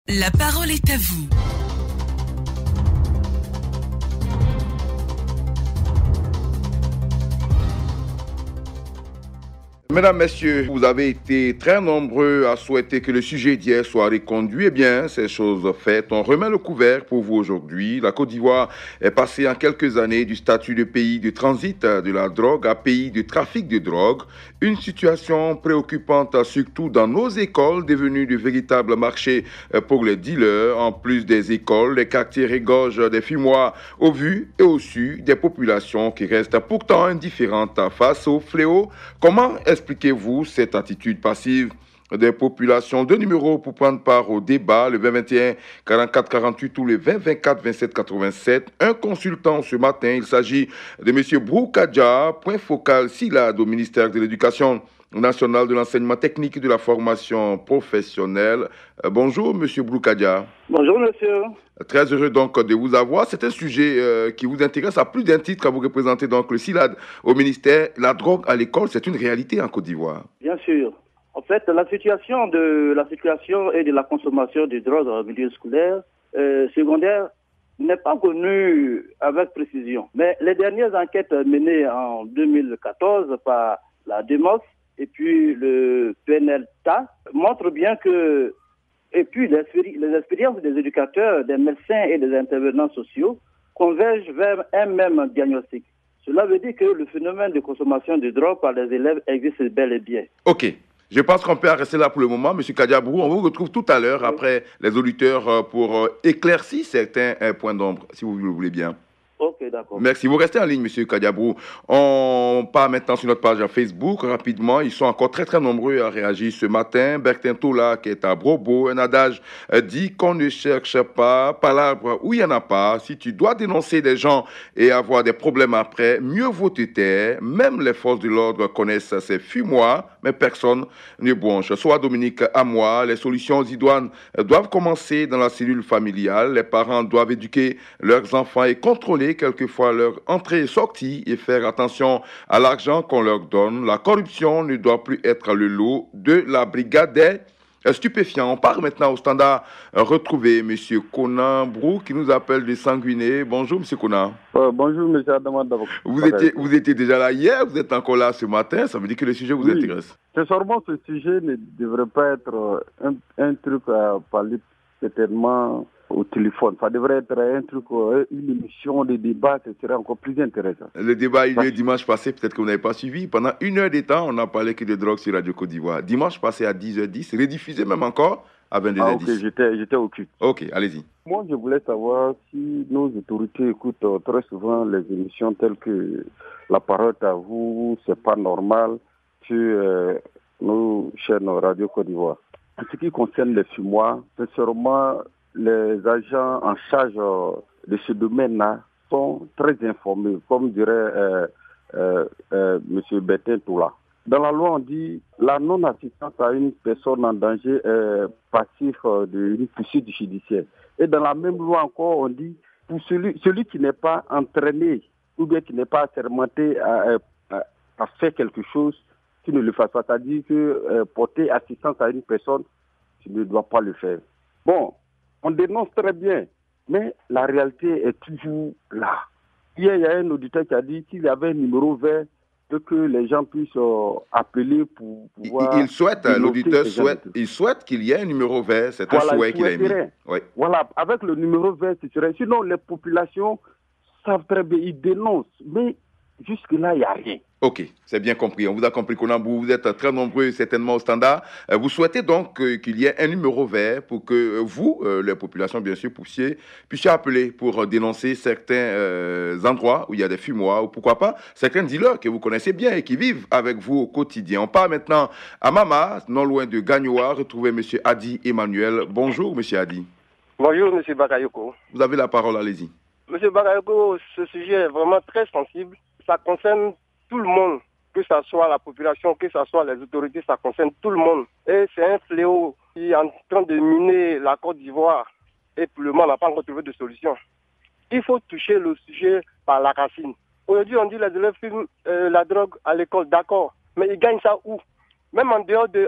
La parole est à vous. Mesdames, Messieurs, vous avez été très nombreux à souhaiter que le sujet d'hier soit reconduit. Eh bien, ces choses faites, on remet le couvert pour vous aujourd'hui. La Côte d'Ivoire est passée en quelques années du statut de pays de transit de la drogue à pays de trafic de drogue. Une situation préoccupante, surtout dans nos écoles, devenues de véritables marchés pour les dealers. En plus des écoles, les quartiers regorgent des fumoirs au vu et au su des populations qui restent pourtant indifférentes face au fléau. Comment expliquez-vous cette attitude passive des populations? Deux numéros pour prendre part au débat, le 2021 44 48 ou le 20 24 27 87. Un consultant ce matin, il s'agit de M. Broukadja, point focal SILAD au ministère de l'Éducation nationale, de l'enseignement technique et de la formation professionnelle. Bonjour M. Broukadja. Bonjour monsieur. Très heureux donc de vous avoir. C'est un sujet qui vous intéresse à plus d'un titre, à vous représenter donc le SILAD au ministère. La drogue à l'école, c'est une réalité en Côte d'Ivoire. Bien sûr. En fait, la situation et de la consommation de drogue au milieu scolaire, secondaire, n'est pas connue avec précision. Mais les dernières enquêtes menées en 2014 par la DEMOS et puis le PNLTA montrent bien que, et puis les expériences des éducateurs, des médecins et des intervenants sociaux convergent vers un même diagnostic. Cela veut dire que le phénomène de consommation de drogue par les élèves existe bel et bien. Ok. Je pense qu'on peut en rester là pour le moment. Monsieur Kadiabrou, on vous retrouve tout à l'heure après les auditeurs pour éclaircir certains points d'ombre, si vous le voulez bien. Ok, d'accord. Merci. Vous restez en ligne, monsieur Kadiabrou. On part maintenant sur notre page Facebook rapidement. Ils sont encore très, très nombreux à réagir ce matin. Bertin Tola, qui est à Brobo, un adage dit qu'on ne cherche pas par l'arbre où il n'y en a pas. Si tu dois dénoncer des gens et avoir des problèmes après, mieux vaut te taire. Même les forces de l'ordre connaissent ces fumoirs, mais personne ne bronche. Soit Dominique à moi, les solutions idoines doivent commencer dans la cellule familiale. Les parents doivent éduquer leurs enfants et contrôler quelquefois leur entrée et sortie et faire attention à l'argent qu'on leur donne. La corruption ne doit plus être le lot de la brigade des stupéfiants. On part maintenant au standard retrouver M. Conan Brou qui nous appelle de Sanguiné. Bonjour M. Conan. Bonjour M. Adama. Vous étiez déjà là hier, vous êtes encore là ce matin, ça veut dire que le sujet vous intéresse. Sincèrement, ce sujet ne devrait pas être un truc à parler certainement au téléphone. Ça devrait être un truc, une émission de débat, ce serait encore plus intéressant. Le débat a eu lieu dimanche passé, peut-être que vous n'avez pas suivi. Pendant 1 heure de temps, on n'a parlé que de drogue sur Radio Côte d'Ivoire. Dimanche passé à 10h10, rediffusé même encore à 22h10. Ah ok, j'étais occupé. Ok, allez-y. Moi, je voulais savoir si nos autorités écoutent très souvent les émissions telles que La parole à vous, c'est pas normal, sur nos chaînes Radio Côte d'Ivoire. En ce qui concerne les fumoirs, sincèrement, les agents en charge de ce domaine-là sont très informés, comme dirait M. Bertin Toula. Dans la loi, on dit la non-assistance à une personne en danger est passif d'une poursuite judiciaire. Et dans la même loi encore, on dit pour celui qui n'est pas entraîné ou bien qui n'est pas assermenté à faire quelque chose, qui ne le fasse pas. C'est-à-dire que porter assistance à une personne, tu ne dois pas le faire. Bon, on dénonce très bien, mais la réalité est toujours là. Hier, il y a un auditeur qui a dit qu'il y avait un numéro vert que les gens puissent appeler pour pouvoir... L'auditeur souhaite qu'il y ait un numéro vert, c'est un souhait qu'il a émis. Oui. Voilà, avec le numéro vert, c'est sûr. Sinon, les populations savent très bien, ils dénoncent, mais jusque-là, il n'y a rien. Ok, c'est bien compris. On vous a compris, Konambou. Vous êtes très nombreux certainement au standard. Vous souhaitez donc qu'il y ait un numéro vert pour que vous, les populations bien sûr, puissiez appeler pour dénoncer certains endroits où il y a des fumoirs ou pourquoi pas certains dealers que vous connaissez bien et qui vivent avec vous au quotidien. On part maintenant à Mama, non loin de Gagnoa, retrouver M. Adi Emmanuel. Bonjour M. Adi. Bonjour M. Bakayoko. Vous avez la parole, allez-y. M. Bakayoko, ce sujet est vraiment très sensible. Ça concerne tout le monde, que ce soit la population, que ce soit les autorités, ça concerne tout le monde. Et c'est un fléau qui est en train de miner la Côte d'Ivoire. Et pour le moment, on n'a pas encore trouvé de solution. Il faut toucher le sujet par la racine. Aujourd'hui, on dit que les élèves fument la drogue à l'école, d'accord. Mais ils gagnent ça où? Même en dehors de...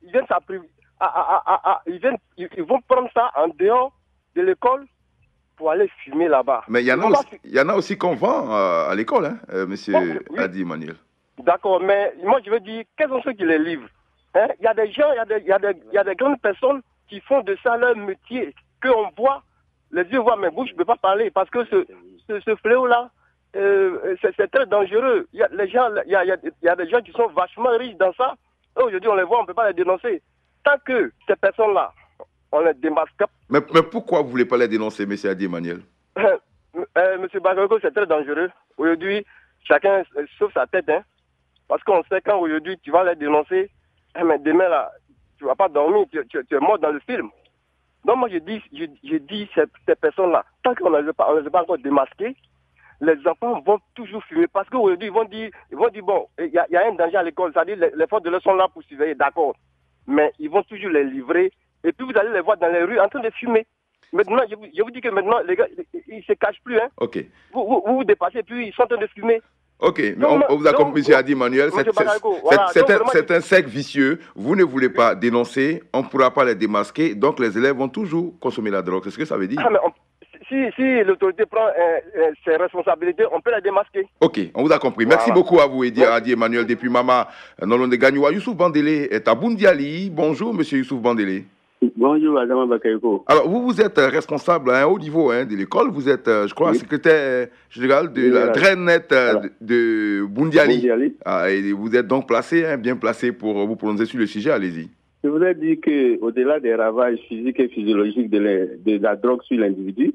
Ils viennent ils vont prendre ça en dehors de l'école pour aller fumer là-bas. Mais il y en a aussi qu'on vend à l'école, hein, monsieur oui. Adi Manuel. D'accord, mais moi je veux dire, quels sont ceux qui les livrent? Hein? Il y a des gens, il y a des grandes personnes qui font de ça leur métier, qu'on voit, les yeux voient, mais bouche ne peut pas parler, parce que ce fléau-là, c'est très dangereux. Il y a des gens qui sont vachement riches dans ça. Aujourd'hui, on les voit, on ne peut pas les dénoncer. Tant que ces personnes-là, on les démasque. Mais pourquoi vous ne voulez pas les dénoncer, M. Adi Emmanuel? Monsieur Bakayoko, c'est très dangereux. Aujourd'hui, chacun sauve sa tête. Hein, parce qu'on sait quand aujourd'hui tu vas les dénoncer, mais demain, là, tu ne vas pas dormir, tu es mort dans le film. Donc moi, je dis ces personnes-là, tant qu'on ne les a pas encore démasquées, les enfants vont toujours fumer. Parce qu'aujourd'hui, ils vont dire bon, il y a un danger à l'école, c'est-à-dire les forces de l'ordre sont là pour surveiller, d'accord. Mais ils vont toujours les livrer. Et puis vous allez les voir dans les rues en train de fumer. Maintenant, je vous dis que maintenant, les gars, ils ne se cachent plus. Hein. Ok. Vous dépassez, puis ils sont en train de fumer. Ok, mais on vous a compris, M. Adi Manuel. C'est un cercle vicieux. Vous ne voulez pas dénoncer, on ne pourra pas les démasquer, donc les élèves vont toujours consommer la drogue. C'est ce que ça veut dire? Si l'autorité prend ses responsabilités, on peut la démasquer. Ok, on vous a compris. Merci beaucoup à vous, Adi Emmanuel, depuis Mama, Nolon de Gagnoua. Youssouf Bandélé est à Boundiali. Bonjour, monsieur Youssouf Bandélé. Bonjour, Adama Bakayoko. Alors, vous êtes responsable à un haut niveau de l'école. Vous êtes, je crois, secrétaire général de la DRENET de Boundiali. Et vous êtes donc placé, bien placé pour vous prononcer sur le sujet. Allez-y. Je voudrais dire qu'au-delà des ravages physiques et physiologiques de la drogue sur l'individu,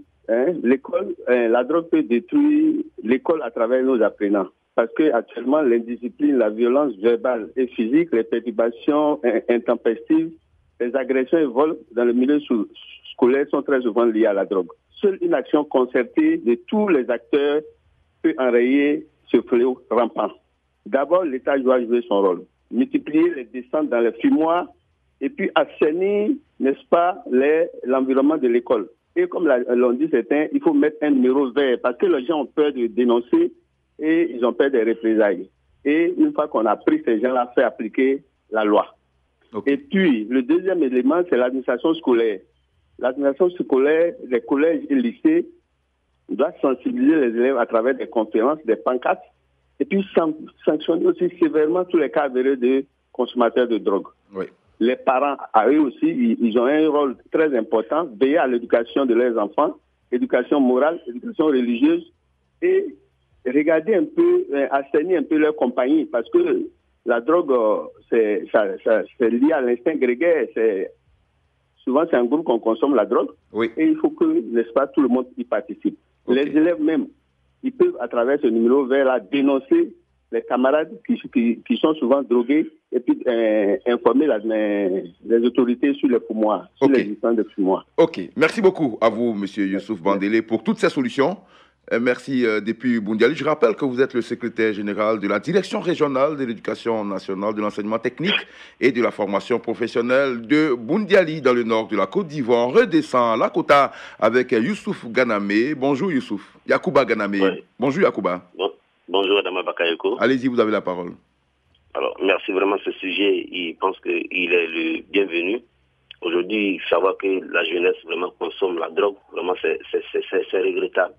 l'école, la drogue peut détruire l'école à travers nos apprenants. Parce qu'actuellement, l'indiscipline, la violence verbale et physique, les perturbations intempestives, les agressions et vols dans le milieu scolaire sont très souvent liés à la drogue. Seule une action concertée de tous les acteurs peut enrayer ce fléau rampant. D'abord, l'État doit jouer son rôle. Multiplier les descentes dans les fumoirs et puis assainir, n'est-ce pas, l'environnement de l'école. Et comme l'ont dit certains, il faut mettre un numéro vert parce que les gens ont peur de dénoncer et ils ont peur des représailles. Et une fois qu'on a pris ces gens-là, fait appliquer la loi. Okay. Et puis, le deuxième élément, c'est l'administration scolaire. L'administration scolaire, les collèges et lycées doivent sensibiliser les élèves à travers des conférences, des pancartes, et puis sanctionner aussi sévèrement tous les cas avérés de consommateurs de drogue. Oui. Les parents, à eux aussi, ils ont un rôle très important, veiller à l'éducation de leurs enfants, éducation morale, éducation religieuse, et regarder un peu, assainir un peu leur compagnie, parce que la drogue, c'est lié à l'instinct grégaire. Souvent, c'est un groupe qu'on consomme la drogue. Oui. Et il faut que, n'est-ce pas, tout le monde y participe. Okay. Les élèves même, ils peuvent, à travers ce numéro vert-là, dénoncer les camarades qui sont souvent drogués et puis informer les autorités sur les fumoirs, sur l'existence des fumoirs. Ok. Merci beaucoup à vous, M. Youssouf Bandélé, pour toutes ces solutions. Merci depuis Boundiali. Je rappelle que vous êtes le secrétaire général de la Direction régionale de l'éducation nationale, de l'enseignement technique et de la formation professionnelle de Boundiali, dans le nord de la Côte d'Ivoire. On redescend à la Kota avec Youssouf Ganamé. Bonjour Youssouf. Yacouba Ganamé. Oui. Bonjour Yacouba. Bonjour Adama Bakayoko. Allez-y, vous avez la parole. Alors, merci vraiment ce sujet. Je pense qu'il est le bienvenu. Aujourd'hui, savoir que la jeunesse vraiment consomme la drogue, vraiment c'est regrettable.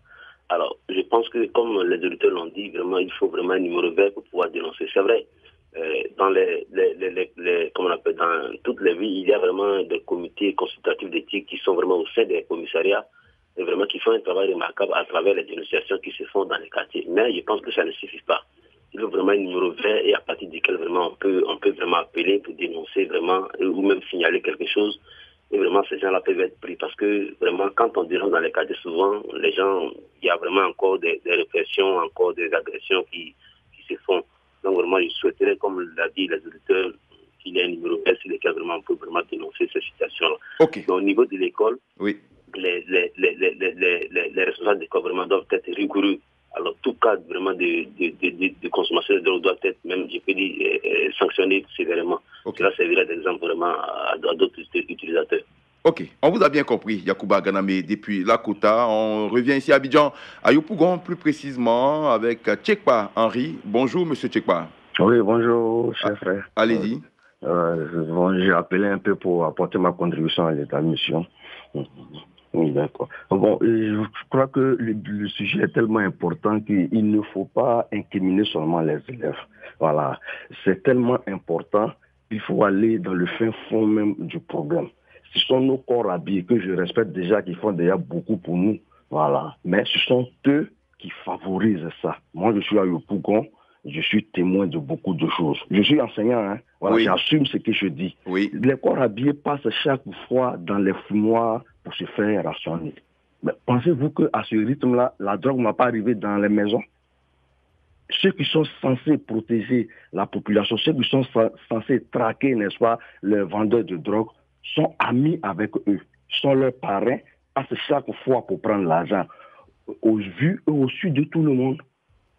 Alors, je pense que, comme les auditeurs l'ont dit, vraiment, il faut vraiment un numéro vert pour pouvoir dénoncer. C'est vrai, dans dans toutes les villes, il y a vraiment des comités consultatifs d'éthique qui sont vraiment au sein des commissariats et vraiment qui font un travail remarquable à travers les dénonciations qui se font dans les quartiers. Mais je pense que ça ne suffit pas. Il faut vraiment un numéro vert et à partir duquel vraiment on peut vraiment appeler pour dénoncer vraiment ou même signaler quelque chose. Et vraiment, ces gens-là peuvent être pris parce que vraiment, quand on dénonce dans les quartiers, souvent, les gens, il y a vraiment encore des répressions, encore des agressions qui se font. Donc vraiment, je souhaiterais, comme l'a dit les auditeurs, qu'il y ait un numéro vert sur lequel vraiment on peut vraiment dénoncer ces situations-là. Okay. Donc, au niveau de l'école, oui. les responsables d'école vraiment doivent être rigoureux. Alors, tout cas vraiment de consommation de drogue doit être même, je peux dire, sanctionné sévèrement. Okay. Cela servirait d'exemple vraiment à d'autres utilisateurs. Ok, on vous a bien compris, Yacouba Ganamé, depuis la Kota. On revient ici à Abidjan, à Yopougon, plus précisément, avec Tchekpa Henri. Bonjour, monsieur Tchekpa. Oui, bonjour, cher frère. Allez-y. J'ai appelé un peu pour apporter ma contribution à l'état de mission. Oui, d'accord. Bon, je crois que le sujet est tellement important qu'il ne faut pas incriminer seulement les élèves. Voilà. C'est tellement important qu'il faut aller dans le fin fond même du problème. Ce sont nos corps habillés que je respecte déjà, qui font déjà beaucoup pour nous. Voilà. Mais ce sont eux qui favorisent ça. Moi, je suis à Yopougon. Je suis témoin de beaucoup de choses. Je suis enseignant, hein. Voilà, oui. J'assume ce que je dis. Oui. Les corps habillés passent chaque fois dans les fumoirs pour se faire rationner. Mais pensez-vous qu'à ce rythme-là, la drogue ne va pas arriver dans les maisons? Ceux qui sont censés protéger la population, ceux qui sont censés traquer, n'est-ce pas, les vendeurs de drogue, sont amis avec eux, sont leurs parrains, passent chaque fois pour prendre l'argent, au vu et au su de tout le monde.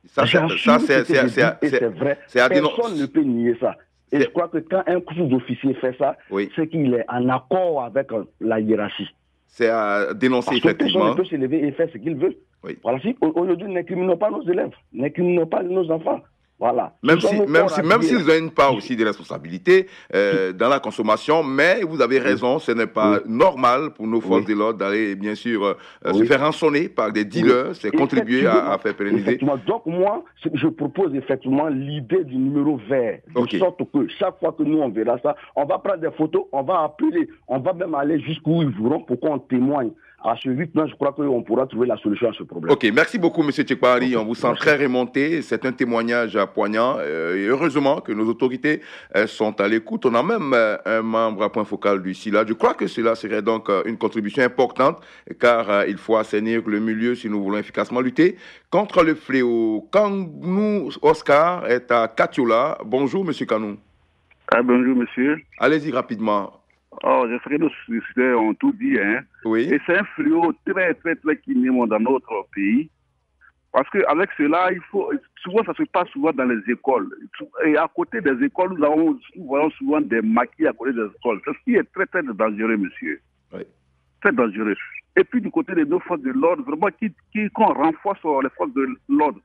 Ça, c'est vrai. Personne ne peut nier ça. Et je crois que quand un sous-officier fait ça, oui, c'est qu'il est en accord avec la hiérarchie. C'est à dénoncer, parce que effectivement. Personne ne peut se lever et faire ce qu'il veut. Oui. Voilà, si aujourd'hui, n'incriminons pas nos élèves, n'incriminons pas nos enfants. Voilà. Même s'ils ont une part aussi de responsabilité dans la consommation, mais vous avez raison, ce n'est pas normal pour nos forces de l'ordre d'aller, bien sûr, se faire rançonner par des dealers, c'est contribuer à faire pérenniser. Donc moi, je propose effectivement l'idée du numéro vert, de sorte que chaque fois que nous on verra ça, on va prendre des photos, on va appeler, on va même aller jusqu'où ils voudront pour qu'on témoigne. À ce rythme, je crois qu'on pourra trouver la solution à ce problème. Ok, merci beaucoup, M. Tchekbari. On vous sent très remonté. C'est un témoignage poignant. Et heureusement que nos autorités sont à l'écoute. On a même un membre à point focal du SILA. Je crois que cela serait donc une contribution importante, car il faut assainir le milieu si nous voulons efficacement lutter contre le fléau. Kanou Oscar est à Katiola. Bonjour, M. Kanou. Bonjour, monsieur. Allez-y rapidement. Oh, je ferai nos sociétés ont tout dit, hein. Oui. Et c'est un fléau très qui est dans notre pays. Parce qu'avec cela, souvent ça se passe souvent dans les écoles. Et à côté des écoles, nous voyons souvent des maquis à côté des écoles. C'est ce qui est très dangereux, monsieur. Oui. Très dangereux. Et puis du côté de nos forces de l'ordre, vraiment, qu'on renforce les forces de l'ordre.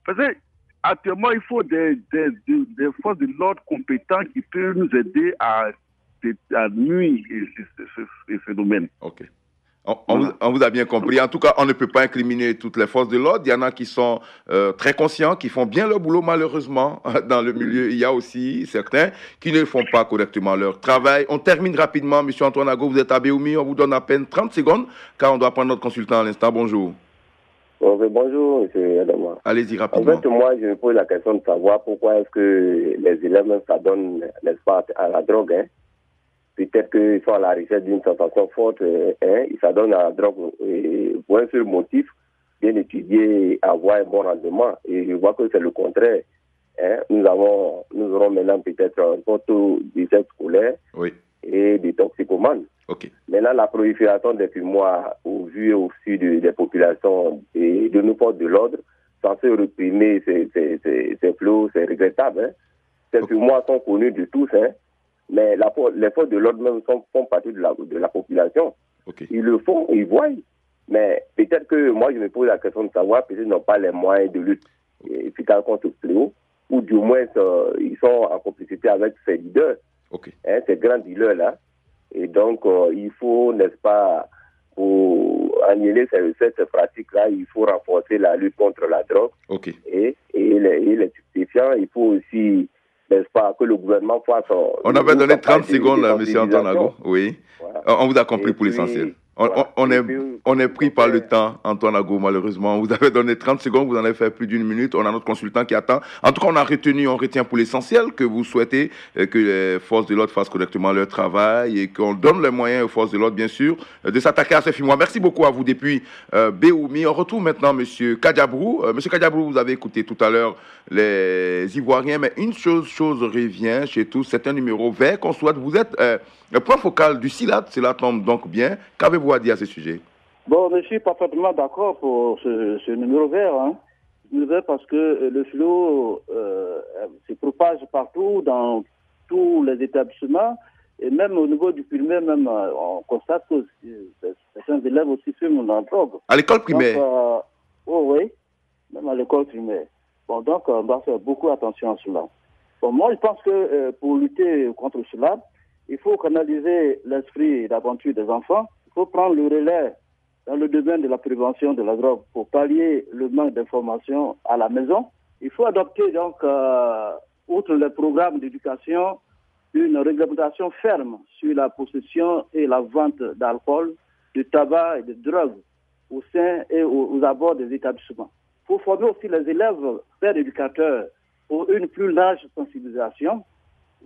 Parce que actuellement, il faut des forces de l'ordre compétents qui peuvent nous aider à nuire ce phénomène. Ok. On vous a bien compris. En tout cas, on ne peut pas incriminer toutes les forces de l'ordre. Il y en a qui sont très conscients, qui font bien leur boulot, malheureusement. Dans le milieu, il y a aussi certains qui ne font pas correctement leur travail. On termine rapidement. Monsieur Antoine Ago, vous êtes à Béoumi. On vous donne à peine 30 secondes, car on doit prendre notre consultant à l'instant. Bonjour. Bonjour, monsieur Adama. Allez-y rapidement. En fait, moi, je me pose la question de savoir pourquoi est-ce que les élèves s'adonnent, n'est-ce pas, à la drogue, hein? Peut-être qu'ils sont à la recherche d'une sensation forte, ils s'adonnent à la drogue pour un seul motif, bien étudier et avoir un bon rendement. Et je vois que c'est le contraire. Hein. Nous aurons maintenant peut-être un taux d'échec scolaire et des toxicomanes. Okay. Maintenant, la prolifération des fumoirs au vu et au su des populations et de nos forces de l'ordre, censé réprimer ces fléaux, c'est regrettable. Hein. Ces fumoirs sont connus de tous, hein. Mais les forces de l'ordre même font partie de la population. Okay. Ils le font, ils voient. Mais peut-être que moi, je me pose la question de savoir, peut-être qu'ils n'ont pas les moyens de lutte efficace contre ce fléau, ou du moins ils sont en complicité avec ces leaders, hein, ces grands dealers-là. Et donc, il faut, n'est-ce pas, pour annuler cette pratique-là, il faut renforcer la lutte contre la drogue et les stupéfiants. Il faut aussi, n'est-ce pas, que le gouvernement fasse... On avait donné 30 secondes, là, M. Antoine Ago. Oui. Voilà. On vous a compris pour l'essentiel. On est pris par le temps, Antoine Ago, malheureusement. Vous avez donné 30 secondes, vous en avez fait plus d'une minute. On a notre consultant qui attend. En tout cas, on retient pour l'essentiel que vous souhaitez que les forces de l'ordre fassent correctement leur travail et qu'on donne les moyens aux forces de l'ordre, bien sûr, de s'attaquer à ces fumoirs. Merci beaucoup à vous depuis Béoumi. On retrouve maintenant M. Kadiabrou. M. Kadiabrou, vous avez écouté tout à l'heure les Ivoiriens, mais une chose revient chez tous, c'est un numéro vert qu'on souhaite. Vous êtes le point focal du SILAT, cela tombe donc bien. Qu'avez-vous à dire à ce sujet? Bon, je suis parfaitement d'accord pour ce numéro vert. Hein. Numéro vert parce que le fléau se propage partout, dans tous les établissements, et même au niveau du primaire, même on constate que certains élèves aussi fument la drogue. À l'école primaire? Oui, même à l'école primaire. Bon, donc on doit faire beaucoup attention à cela. Bon, moi, je pense que pour lutter contre cela, il faut canaliser l'esprit d'aventure des enfants. Il faut prendre le relais dans le domaine de la prévention de la drogue pour pallier le manque d'information à la maison. Il faut adopter donc, outre les programmes d'éducation, une réglementation ferme sur la possession et la vente d'alcool, de tabac et de drogue au sein et aux abords des établissements. Il faut former aussi les élèves, pères éducateurs, pour une plus large sensibilisation,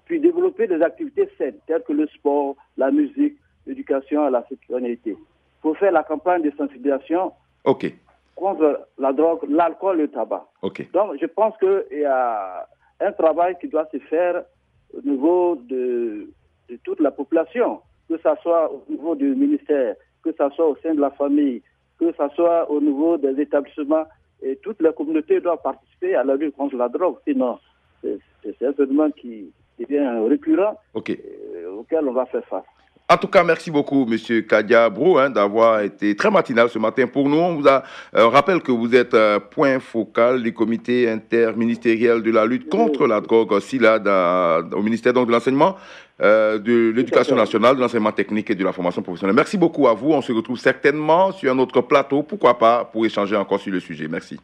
puis développer des activités saines, telles que le sport, la musique, l'éducation à la citoyenneté. Il faut faire la campagne de sensibilisation contre la drogue, l'alcool et le tabac. Donc, je pense qu'il y a un travail qui doit se faire au niveau de toute la population, que ce soit au niveau du ministère, que ce soit au sein de la famille, que ce soit au niveau des établissements. Et toutes les communautés doivent participer à la lutte contre la drogue. Sinon, c'est un phénomène qui devient récurrent auquel on va faire face. En tout cas, merci beaucoup, M. Kadia Bro, d'avoir été très matinal ce matin pour nous. On rappelle que vous êtes point focal du comité interministériel de la lutte contre la drogue, CILAD, au ministère donc, de l'enseignement, de l'éducation nationale, de l'enseignement technique et de la formation professionnelle. Merci beaucoup à vous. On se retrouve certainement sur un autre plateau, pourquoi pas, pour échanger encore sur le sujet. Merci.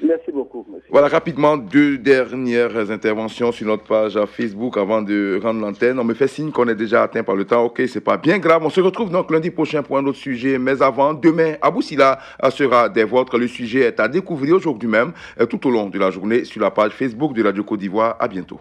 Merci beaucoup. Monsieur. Voilà, rapidement, 2 dernières interventions sur notre page Facebook avant de rendre l'antenne. On me fait signe qu'on est déjà atteint par le temps. Ok, c'est pas bien grave. On se retrouve donc lundi prochain pour un autre sujet. Mais avant, demain, Abou Sila sera des vôtres. Le sujet est à découvrir aujourd'hui même, tout au long de la journée, sur la page Facebook de Radio Côte d'Ivoire. À bientôt.